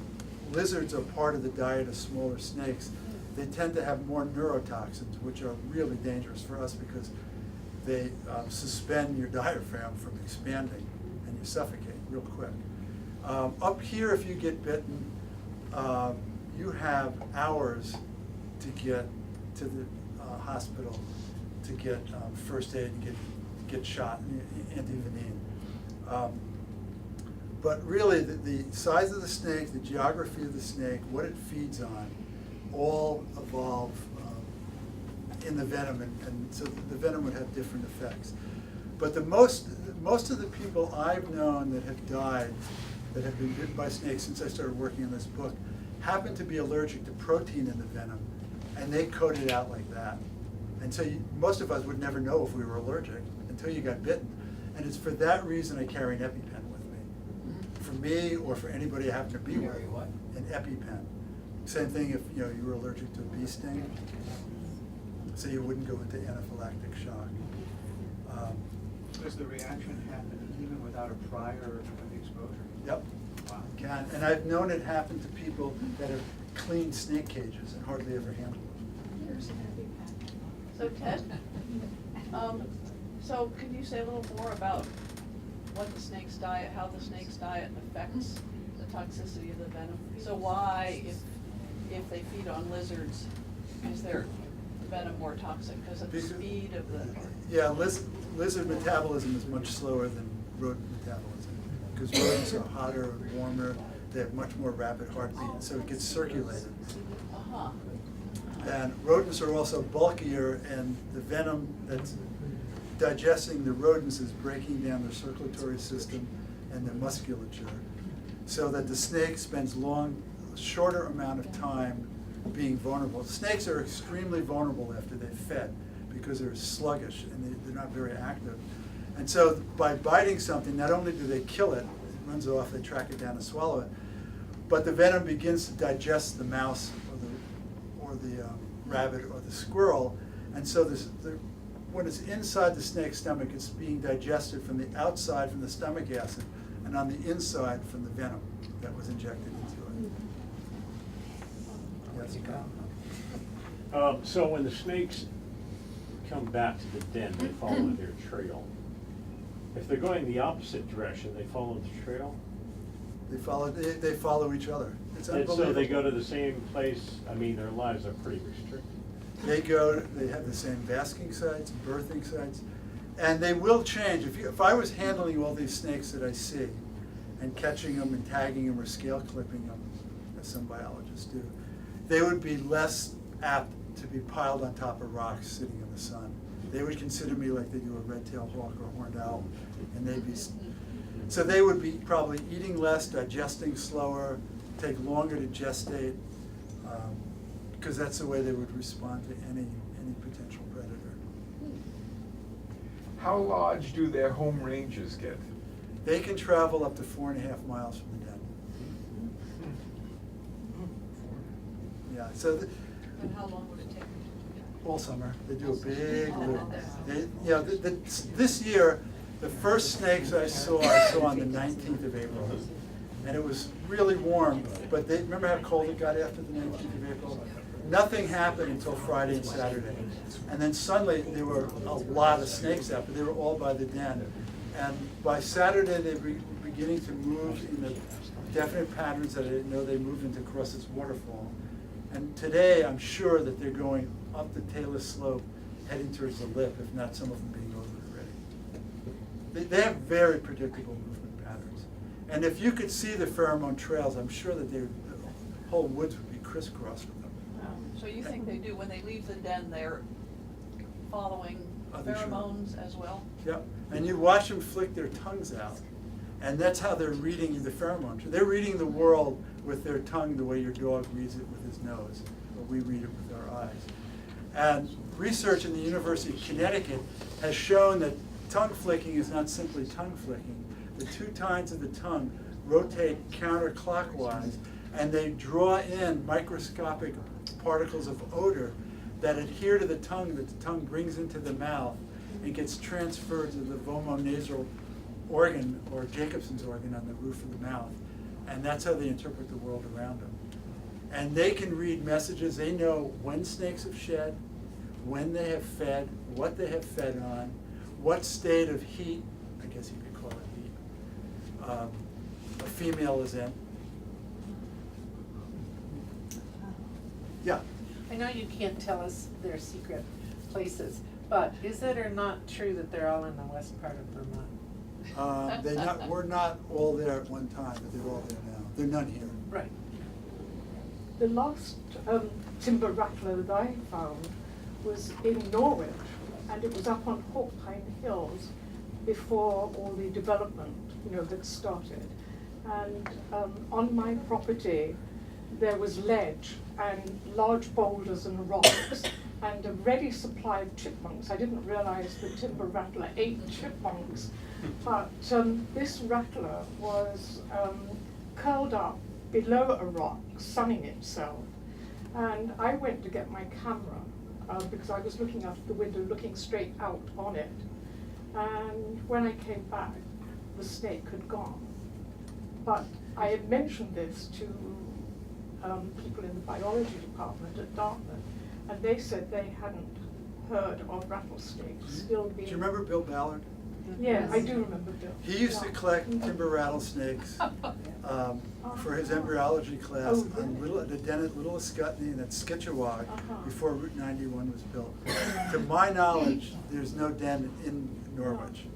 lizards are part of the diet of smaller snakes, they tend to have more neurotoxins, which are really dangerous for us because they suspend your diaphragm from expanding and you suffocate real quick. Up here, if you get bitten, you have hours to get to the hospital to get first aid and get shot, antivenin. But really, the size of the snake, the geography of the snake, what it feeds on, all evolve in the venom, and so the venom would have different effects. But most of the people I've known that have died, that have been bitten by snakes since I started working on this book, happen to be allergic to protein in the venom, and they code it out like that. And so most of us would never know if we were allergic until you got bitten. And it's for that reason I carry an EpiPen with me. For me or for anybody I happen to be with. Carry what? An EpiPen. Same thing if you were allergic to a bee sting, so you wouldn't go into anaphylactic shock. Does the reaction happen even without a prior exposure? Yep. Wow. Can, and I've known it happen to people that have cleaned snake cages and hardly ever handled them. So Ted, so can you say a little more about what the snake's diet, how the snake's diet affects the toxicity of the venom? So why, if they feed on lizards, is their venom more toxic because of the speed of the? Yeah, lizard metabolism is much slower than rodent metabolism because rodents are hotter and warmer. They have much more rapid heartbeat, so it gets circulated. Uh-huh. And rodents are also bulkier, and the venom that's digesting the rodents is breaking down their circulatory system and their musculature, so that the snake spends shorter amount of time being vulnerable. Snakes are extremely vulnerable after they've fed because they're sluggish and they're not very active. And so by biting something, not only do they kill it, it runs off, they track it down and swallow it, but the venom begins to digest the mouse or the rabbit or the squirrel. And so when it's inside the snake's stomach, it's being digested from the outside from the stomach acid and on the inside from the venom that was injected into it. Yes. So when the snakes come back to the den, they follow their trail. If they're going the opposite direction, they follow the trail? They follow each other. It's And unbelievable. so they go to the same place, I mean, their lives are pretty restricted. They have the same basking sites, birthing sites, and they will change. If I was handling all these snakes that I see and catching them and tagging them or scale clipping them, as some biologists do, they would be less apt to be piled on top of rocks sitting in the sun. They would consider me like they do a red-tailed hawk or a horned owl, and so they would be probably eating less, digesting slower, take longer to gestate, because that's the way they would respond to any potential predator. How large do their home ranges get? They can travel up to 4.5 miles from the den. Yeah, so And how long would it take them to do that? all summer, they do a big loop. This year, the first snakes I saw on the 19th of April. And it was really warm, but remember how cold it got after the 19th of April? Nothing happened until Friday and Saturday. And then suddenly, there were a lot of snakes out, but they were all by the den. And by Saturday, they were beginning to move in the definite patterns that I didn't know they moved into across this waterfall. And today, I'm sure that they're going up the Taylor slope, heading towards the lip, if not some of them being over already. They have very predictable movement patterns. And if you could see the pheromone trails, I'm sure that the whole woods would be crisscrossed with them. So you think they do, when they leave the den, they're following Other sure. pheromones as well? Yep, and you watch them flick their tongues out. And that's how they're reading the pheromones. They're reading the world with their tongue the way your dog reads it with his nose, or we read it with our eyes. And research in the University of Connecticut has shown that tongue flicking is not simply tongue flicking. The two tines of the tongue rotate counterclockwise, and they draw in microscopic particles of odor that adhere to the tongue, that the tongue brings into the mouth and gets transferred to the vomonasal organ, or Jacobson's organ on the roof of the mouth. And that's how they interpret the world around them. And they can read messages. They know when snakes have shed, when they have fed, what they have fed on, what state of heat, I guess you could call it heat, a female is in. Yeah. I know you can't tell us their secret places, but is it or not true that they're all in the west part of Vermont? We're not all there at one time, but they're all there now. There are none here. Right. The last timber rattler that I found was in Norwich, and it was up on Hawkpine Hills before all the development, had started. And on my property, there was ledge and large boulders and rocks and a ready supply of chipmunks. I didn't realize the timber rattler ate chipmunks, but this rattler was curled up below a rock, sunning itself. And I went to get my camera because I was looking out of the window, looking straight out on it. And when I came back, the snake had gone. But I had mentioned this to people in the biology department at Dartmouth, and they said they hadn't heard of rattlesnakes still being... Do you remember Bill Ballard? Yeah, I do remember Bill. He used to collect timber rattlesnakes for his embryology class on the den at Little Ascutney and at Sketchewog before Route 91 was built. To my knowledge, there's no den in Norwich.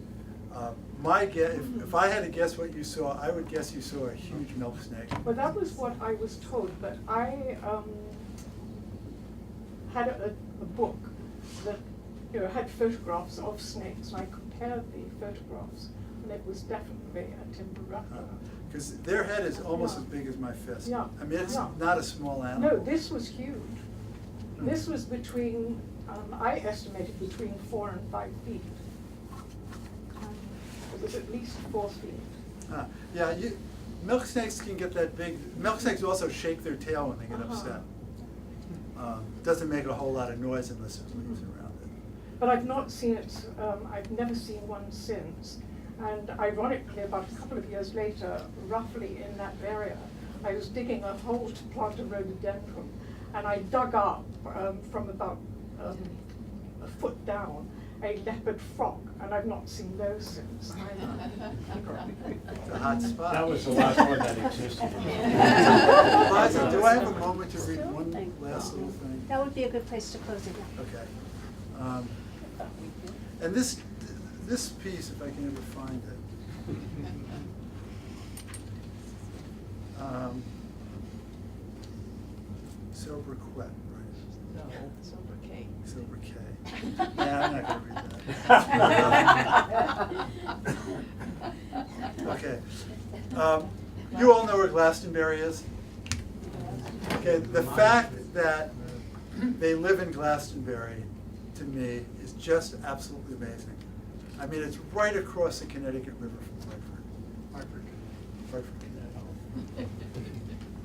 My guess, if I had to guess what you saw, I would guess you saw a huge milk snake. Well, that was what I was told, but I had a book that had photographs of snakes, and I compared the photographs, and it was definitely a timber rattler. Because their head is almost as big as my fist. Yeah. I mean, it's Yeah. not a small animal. No, this was huge. This was between, I estimated between 4 and 5 feet. It was at least 4 feet. Yeah, milk snakes can get that big. Milk snakes also shake their tail when they get upset. Doesn't make a whole lot of noise unless there's leaves around it. But I've not seen it, I've never seen one since. And ironically, about a couple of years later, roughly in that area, I was digging a hole to plant a rhododendron, and I dug up from about a foot down a leopard frog, and I've not seen those since either. It's a hot spot. That was the last one that existed. Liza, do I have a moment to read one last little thing? That would be a good place to close it. Okay. And this piece, if I can ever find it. Sobriquet, right? No, sobriquet. Sobriquet. Yeah, I'm not gonna read that. Okay. You all know where Glastonbury is? Okay, the fact that they live in Glastonbury, to me, is just absolutely amazing. I mean, it's right across the Connecticut River from Hartford. Hartford, Connecticut.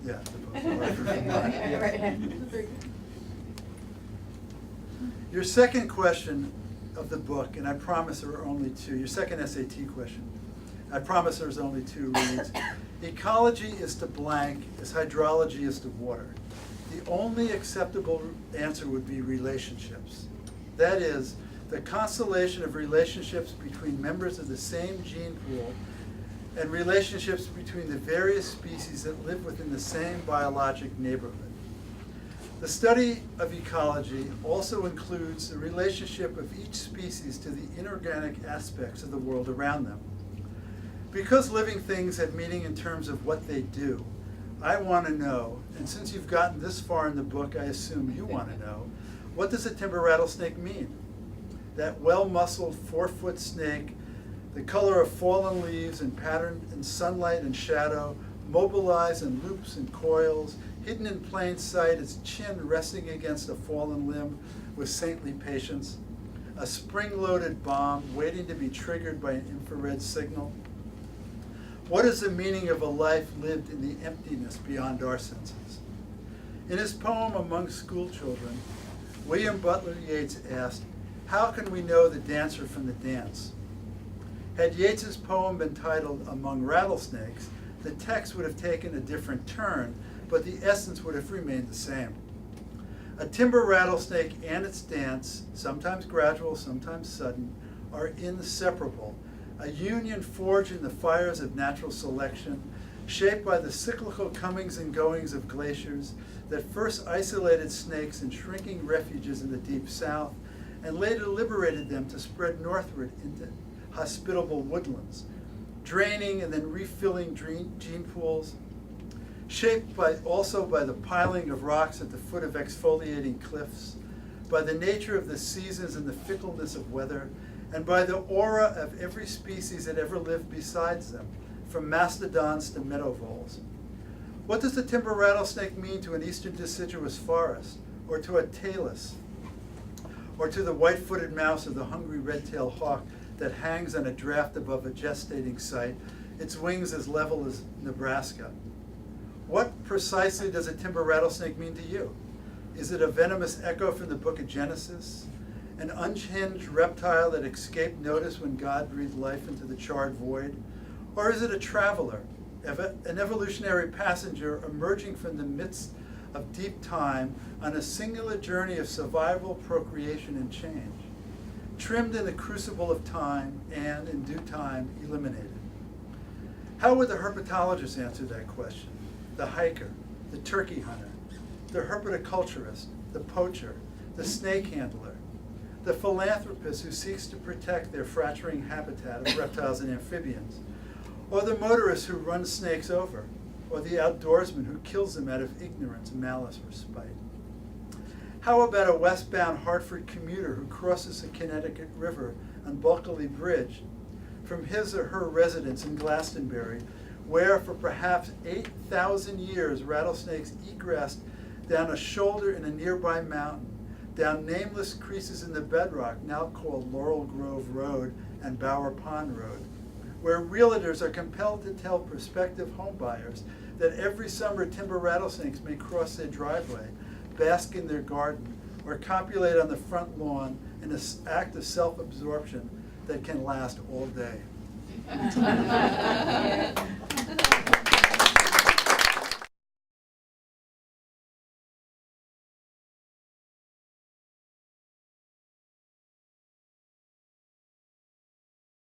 Yeah, Hartford. Your second question of the book, and I promise there are only 2, your second SAT question, I promise there's only 2 reads. Ecology is to blank as hydrology is to water. The only acceptable answer would be relationships. That is, the constellation of relationships between members of the same gene pool and relationships between the various species that live within the same biologic neighborhood. The study of ecology also includes the relationship of each species to the inorganic aspects of the world around them. Because living things have meaning in terms of what they do, I want to know, and since you've gotten this far in the book, I assume you want to know, what does a timber rattlesnake mean? That well-muscled 4-foot snake, the color of fallen leaves and patterned in sunlight and shadow, mobilized in loops and coils, hidden in plain sight, its chin resting against a fallen limb with saintly patience, a spring-loaded bomb waiting to be triggered by an infrared signal. What is the meaning of a life lived in the emptiness beyond our senses? In his poem Among School Children, William Butler Yeats asked, how can we know the dancer from the dance? Had Yeats's poem been titled Among Rattlesnakes, the text would have taken a different turn, but the essence would have remained the same. A timber rattlesnake and its dance, sometimes gradual, sometimes sudden, are inseparable, a union forged in the fires of natural selection, shaped by the cyclical comings and goings of glaciers that first isolated snakes in shrinking refuges in the deep south and later liberated them to spread northward into hospitable woodlands, draining and then refilling gene pools, shaped also by the piling of rocks at the foot of exfoliating cliffs, by the nature of the seasons and the fickleness of weather, and by the aura of every species that ever lived besides them, from mastodons to meadow voles. What does the timber rattlesnake mean to an eastern deciduous forest, or to a talus, or to the white-footed mouse or the hungry red-tailed hawk that hangs on a draft above a gestating site, its wings as level as Nebraska? What precisely does a timber rattlesnake mean to you? Is it a venomous echo from the book of Genesis? An unhinged reptile that escaped notice when God breathed life into the charred void? Or is it a traveler, an evolutionary passenger emerging from the midst of deep time on a singular journey of survival, procreation, and change, trimmed in the crucible of time and, in due time, eliminated? How would the herpetologist answer that question? The hiker, the turkey hunter, the herpetoculturist, the poacher, the snake handler, the philanthropist who seeks to protect their fracturing habitat of reptiles and amphibians, or the motorist who runs snakes over, or the outdoorsman who kills them out of ignorance, malice, or spite? How about a westbound Hartford commuter who crosses the Connecticut River on Bulkley Bridge from his or her residence in Glastonbury, where for perhaps 8,000 years rattlesnakes egressed down a shoulder in a nearby mountain, down nameless creases in the bedrock now called Laurel Grove Road and Bower Pond Road, where realtors are compelled to tell prospective homebuyers that every summer timber rattlesnakes may cross their driveway, bask in their garden, or copulate on the front lawn in an act of self-absorption that can last all day.